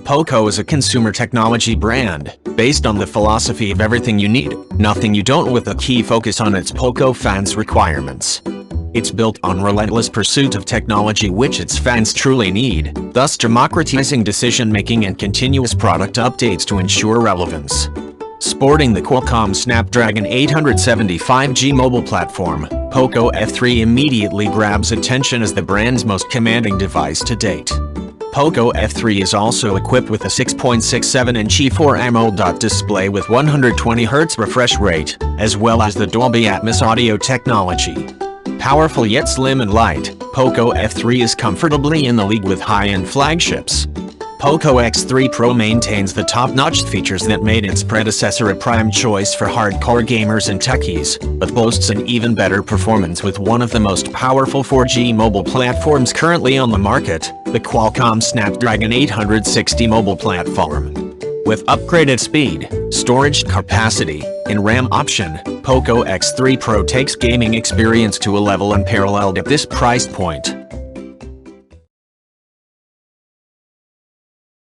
Poco is a consumer technology brand, based on the philosophy of everything you need, nothing you don't, with a key focus on its Poco fans' requirements. It's built on relentless pursuit of technology which its fans truly need, thus democratizing decision-making and continuous product updates to ensure relevance. Sporting the Qualcomm Snapdragon 875G mobile platform, Poco F3 immediately grabs attention as the brand's most commanding device to date. Poco F3 is also equipped with a 6.67-inch E4 AMOLED display with 120Hz refresh rate, as well as the Dolby Atmos audio technology. Powerful yet slim and light, Poco F3 is comfortably in the league with high-end flagships. Poco X3 Pro maintains the top-notch features that made its predecessor a prime choice for hardcore gamers and techies, but boasts an even better performance with one of the most powerful 4G mobile platforms currently on the market, the Qualcomm Snapdragon 860 mobile platform. With upgraded speed, storage capacity, and RAM option, Poco X3 Pro takes gaming experience to a level unparalleled at this price point.